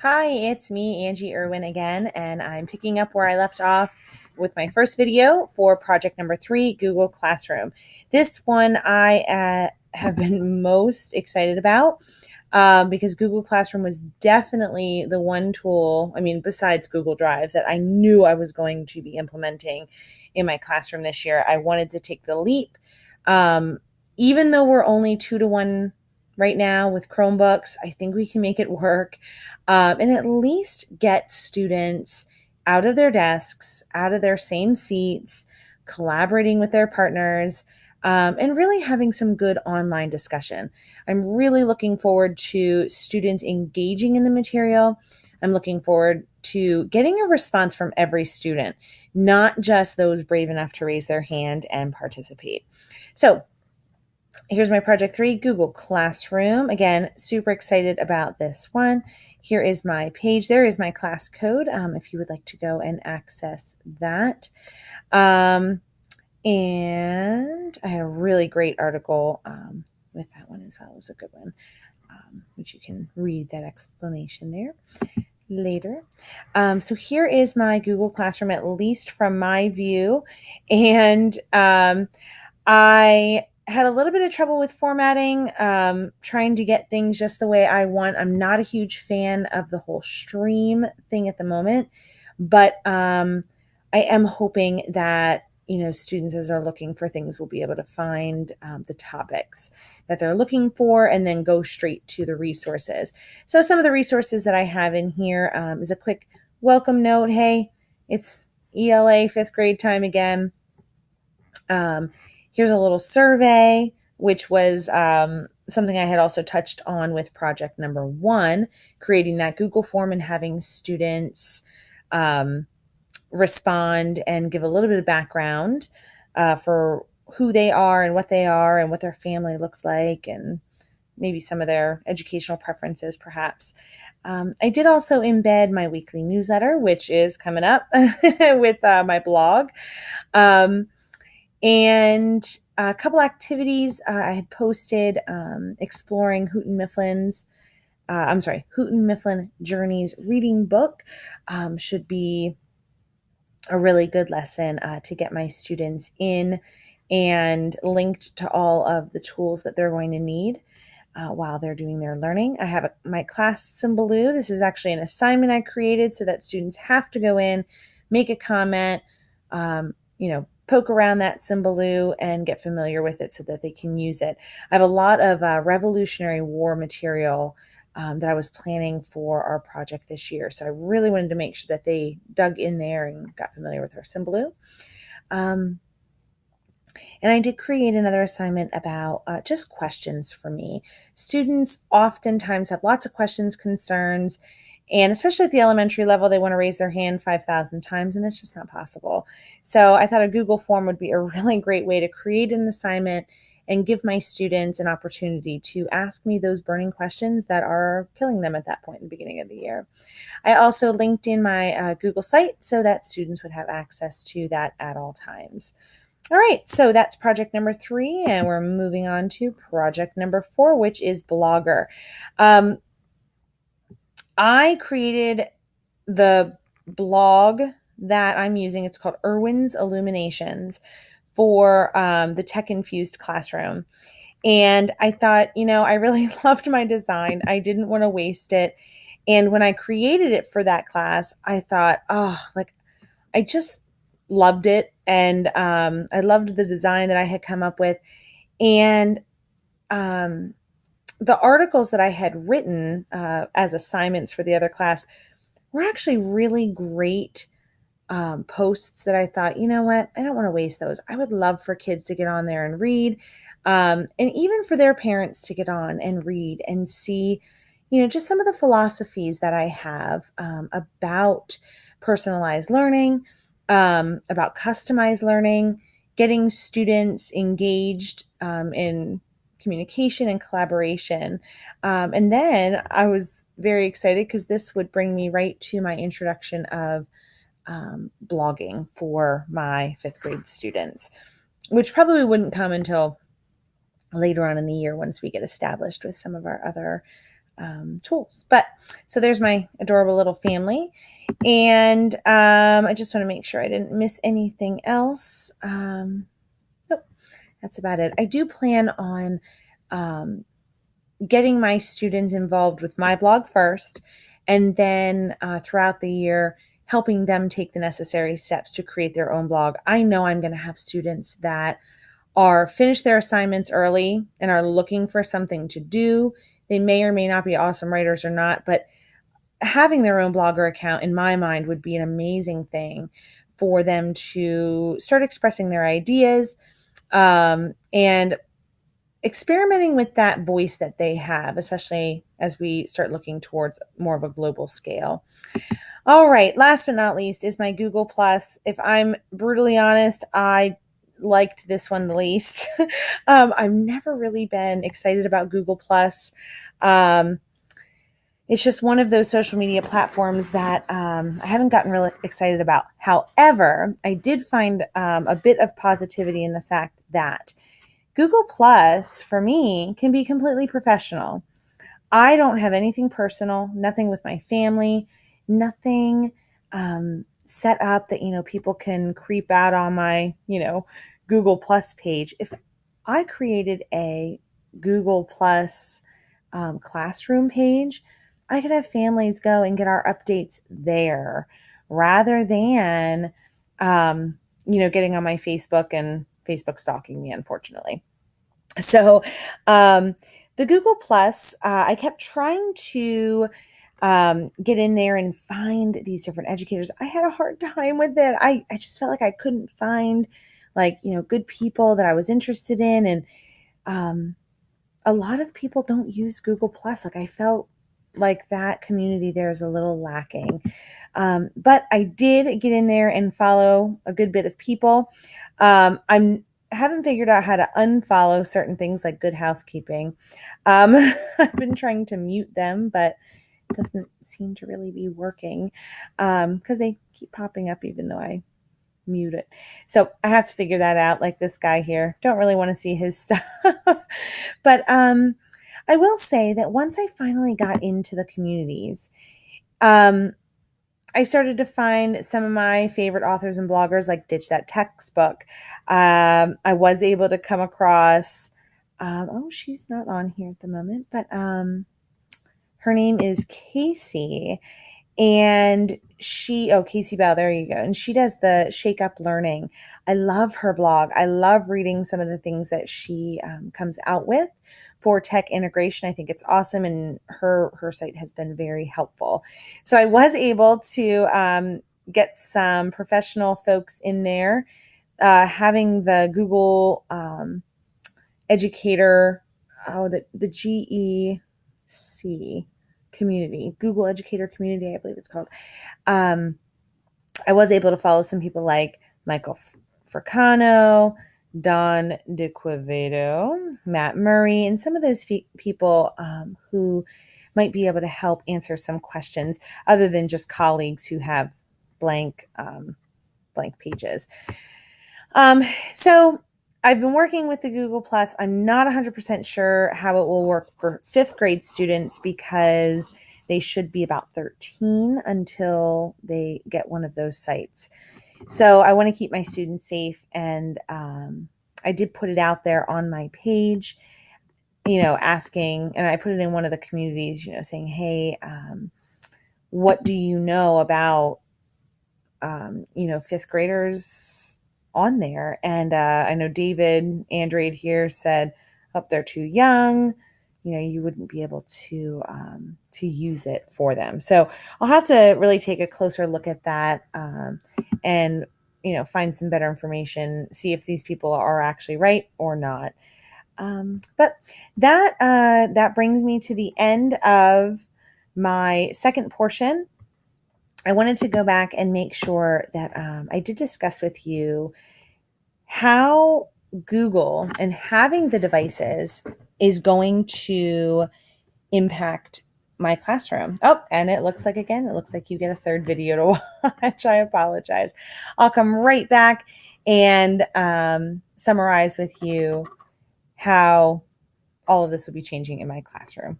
Hi, it's me, Angie Irwin again, and I'm picking up where I left off with my first video for project number 3, Google Classroom. This one I have been most excited about because Google Classroom was definitely the one tool, besides Google Drive, that I knew I was going to be implementing in my classroom this year. I wanted to take the leap. Um, Even though we're only 2-to-1 right now with Chromebooks, I think we can make it work and at least get students out of their desks, out of their same seats, collaborating with their partners, and really having some good online discussion. I'm really looking forward to students engaging in the material. I'm looking forward to getting a response from every student, not just those brave enough to raise their hand and participate. So here's my project 3, Google Classroom. Again, super excited about this one. Here is my page. There is my class code if you would like to go and access that. And I had a really great article with that one as well. It was a good one, which you can read that explanation there later. So here is my Google Classroom, at least from my view. And I had a little bit of trouble with formatting, trying to get things just the way I want. I'm not a huge fan of the whole stream thing at the moment, but I am hoping that students, as they're looking for things, will be able to find the topics that they're looking for and then go straight to the resources. So some of the resources that I have in here is a quick welcome note. Hey, it's ELA 5th grade time again. Here's a little survey, which was something I had also touched on with project number 1, creating that Google form and having students respond and give a little bit of background for who they are and what their family looks like, and maybe some of their educational preferences, perhaps. I did also embed my weekly newsletter, which is coming up with my blog. And a couple activities I had posted exploring Houghton Mifflin Journey's reading book should be a really good lesson to get my students in and linked to all of the tools that they're going to need while they're doing their learning. I have my class Symbaloo. This is actually an assignment I created so that students have to go in, make a comment, poke around that Symbaloo and get familiar with it so that they can use it. I have a lot of Revolutionary War material that I was planning for our project this year. So I really wanted to make sure that they dug in there and got familiar with our Symbaloo. And I did create another assignment about just questions for me. Students oftentimes have lots of questions, concerns, and especially at the elementary level, they want to raise their hand 5,000 times, and it's just not possible. So I thought a Google form would be a really great way to create an assignment and give my students an opportunity to ask me those burning questions that are killing them at that point in the beginning of the year. I also linked in my Google site so that students would have access to that at all times. All right, so that's project number 3, and we're moving on to project number 4, which is Blogger. I created the blog that I'm using. It's called Irwin's Illuminations for the tech-infused classroom. And I thought, I really loved my design. I didn't want to waste it. And when I created it for that class, I thought, I just loved it. And I loved the design that I had come up with. And the articles that I had written as assignments for the other class were actually really great posts that I thought, you know what, I don't want to waste those. I would love for kids to get on there and read, and even for their parents to get on and read and see, just some of the philosophies that I have about personalized learning, about customized learning, getting students engaged in communication and collaboration. And then I was very excited because this would bring me right to my introduction of blogging for my 5th grade students, which probably wouldn't come until later on in the year once we get established with some of our other tools. But so there's my adorable little family. And I just want to make sure I didn't miss anything else. Nope, that's about it. I do plan on getting my students involved with my blog first, and then throughout the year, helping them take the necessary steps to create their own blog. I know I'm going to have students that are finished their assignments early and are looking for something to do. They may or may not be awesome writers or not, but having their own blogger account, in my mind, would be an amazing thing for them to start expressing their ideas and experimenting with that voice that they have, especially as we start looking towards more of a global scale. All right, last but not least is my Google Plus. If I'm brutally honest, I liked this one the least. I've never really been excited about Google Plus. It's just one of those social media platforms that I haven't gotten really excited about. However, I did find a bit of positivity in the fact that Google Plus, for me, can be completely professional. I don't have anything personal, nothing with my family, nothing set up that, people can creep out on my, Google Plus page. If I created a Google Plus classroom page, I could have families go and get our updates there rather than, getting on my Facebook and Facebook stalking me, unfortunately. So the Google Plus, I kept trying to get in there and find these different educators. I had a hard time with it. I just felt like I couldn't find good people that I was interested in. And a lot of people don't use Google Plus. Like I felt like that community there is a little lacking. But I did get in there and follow a good bit of people. I haven't figured out how to unfollow certain things like Good Housekeeping. I've been trying to mute them, but it doesn't seem to really be working because they keep popping up even though I mute it. So I have to figure that out, like this guy here. Don't really want to see his stuff. But I will say that once I finally got into the communities, I started to find some of my favorite authors and bloggers, like Ditch That Textbook. I was able to come across, she's not on here at the moment, but her name is Casey. And Casey Bell, there you go. And she does the Shake Up Learning. I love her blog. I love reading some of the things that she comes out with for tech integration. I think it's awesome. And her site has been very helpful. So I was able to get some professional folks in there, having the Google educator, the GEC community, Google Educator Community, I believe it's called. I was able to follow some people like Michael Fricano, Don DeQuevedo, Matt Murray, and some of those people who might be able to help answer some questions other than just colleagues who have blank pages. So I've been working with the Google Plus. I'm not 100% sure how it will work for 5th grade students because they should be about 13 until they get one of those sites. So I want to keep my students safe, and I did put it out there on my page, asking, and I put it in one of the communities, saying, hey, what do you know about, 5th graders on there? And I know David Andrade here said, they're too young, you wouldn't be able to use it for them. So I'll have to really take a closer look at that and find some better information, see if these people are actually right or not. But that brings me to the end of my second portion. I wanted to go back and make sure that I did discuss with you how Google and having the devices is going to impact my classroom. Oh, and it looks like you get a third video to watch. I apologize. I'll come right back and summarize with you how all of this will be changing in my classroom.